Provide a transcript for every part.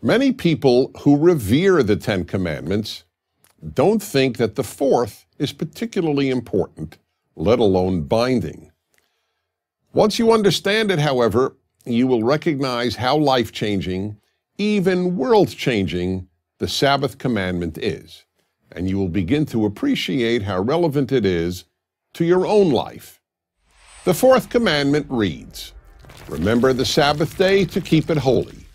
Many people who revere the Ten Commandments don't think that the fourth is particularly important, let alone binding. Once you understand it, however, you will recognize how life-changing, even world-changing, the Sabbath commandment is, and you will begin to appreciate how relevant it is to your own life. The fourth commandment reads, "Remember the Sabbath day to keep it holy.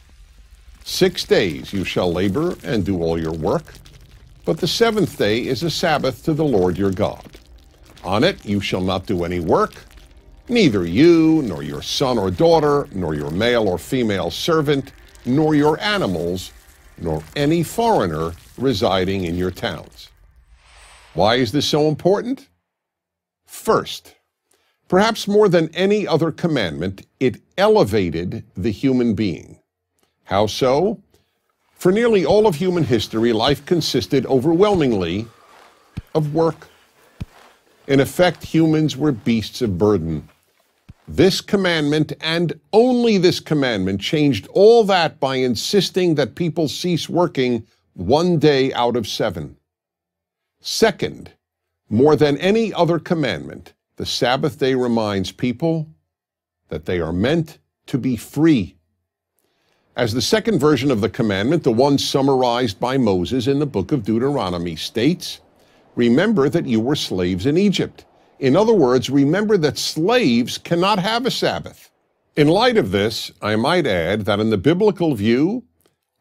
6 days you shall labor and do all your work, but the seventh day is a Sabbath to the Lord your God. On it you shall not do any work, neither you, nor your son or daughter, nor your male or female servant, nor your animals, nor any foreigner residing in your towns." Why is this so important? First, perhaps more than any other commandment, it elevated the human being. How so? For nearly all of human history, life consisted overwhelmingly of work. In effect, humans were beasts of burden. This commandment, and only this commandment, changed all that by insisting that people cease working 1 day out of 7. Second, more than any other commandment, the Sabbath day reminds people that they are meant to be free. As the second version of the commandment, the one summarized by Moses in the book of Deuteronomy, states, "Remember that you were slaves in Egypt." In other words, remember that slaves cannot have a Sabbath. In light of this, I might add that in the biblical view,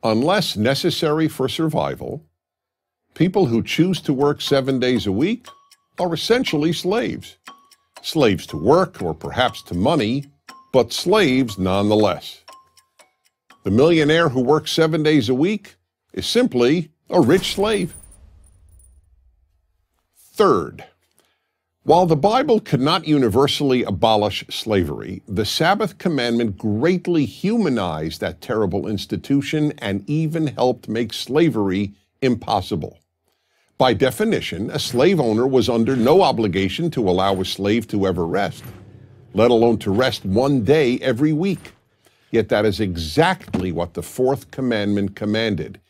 unless necessary for survival, people who choose to work 7 days a week are essentially slaves. Slaves to work, or perhaps to money, but slaves nonetheless. The millionaire who works 7 days a week is simply a rich slave. Third, while the Bible could not universally abolish slavery, the Sabbath commandment greatly humanized that terrible institution and even helped make slavery impossible. By definition, a slave owner was under no obligation to allow a slave to ever rest, let alone to rest 1 day every week. Yet that is exactly what the fourth commandment commanded.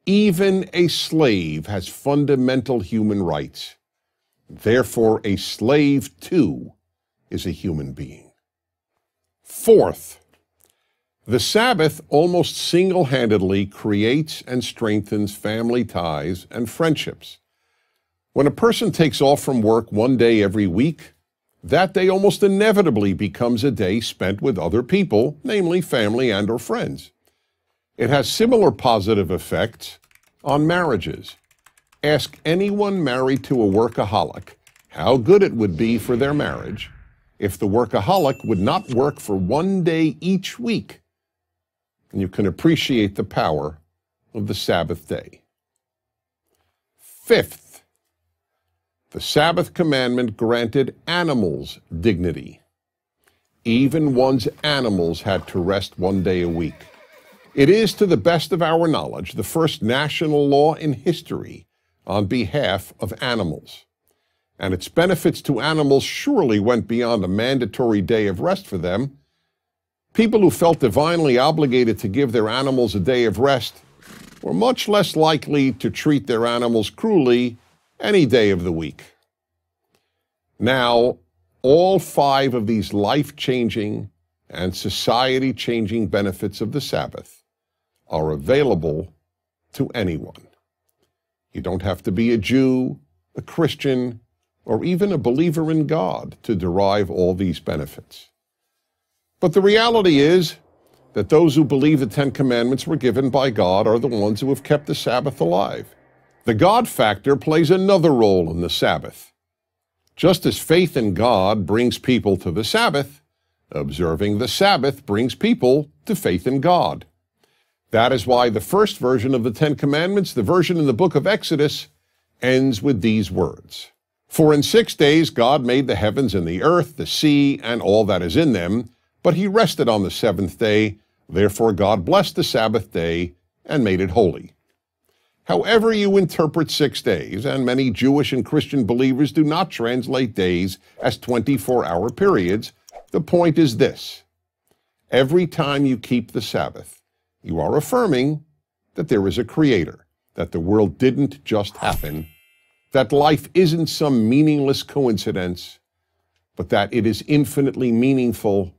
Even a slave has fundamental human rights. Therefore, a slave, too, is a human being. Fourth, the Sabbath almost single-handedly creates and strengthens family ties and friendships. When a person takes off from work 1 day every week, that day almost inevitably becomes a day spent with other people, namely family and or friends. It has similar positive effects on marriages. Ask anyone married to a workaholic how good it would be for their marriage if the workaholic would not work for 1 day each week. And you can appreciate the power of the Sabbath day. Fifth, the Sabbath commandment granted animals dignity. Even one's animals had to rest 1 day a week. It is, to the best of our knowledge, the first national law in history on behalf of animals. And its benefits to animals surely went beyond a mandatory day of rest for them. People who felt divinely obligated to give their animals a day of rest were much less likely to treat their animals cruelly any day of the week. Now, all 5 of these life-changing and society-changing benefits of the Sabbath are available to anyone. You don't have to be a Jew, a Christian, or even a believer in God to derive all these benefits. But the reality is that those who believe the 10 Commandments were given by God are the ones who have kept the Sabbath alive. The God factor plays another role in the Sabbath. Just as faith in God brings people to the Sabbath, observing the Sabbath brings people to faith in God. That is why the first version of the 10 Commandments, the version in the book of Exodus, ends with these words. "For in 6 days God made the heavens and the earth, the sea, and all that is in them, but he rested on the 7th day. Therefore God blessed the Sabbath day and made it holy." However you interpret 6 days, and many Jewish and Christian believers do not translate days as 24-hour periods, the point is this. Every time you keep the Sabbath, you are affirming that there is a creator, that the world didn't just happen, that life isn't some meaningless coincidence, but that it is infinitely meaningful,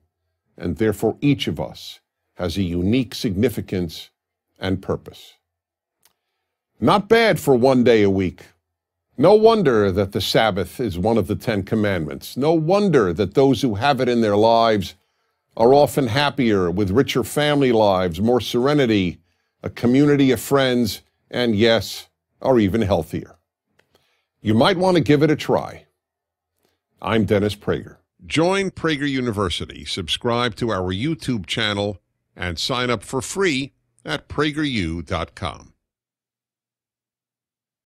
and therefore each of us has a unique significance and purpose. Not bad for one day a week. No wonder that the Sabbath is one of the 10 Commandments. No wonder that those who have it in their lives are often happier, with richer family lives, more serenity, a community of friends, and yes, are even healthier. You might want to give it a try. I'm Dennis Prager. Join Prager University, subscribe to our YouTube channel, and sign up for free at prageru.com.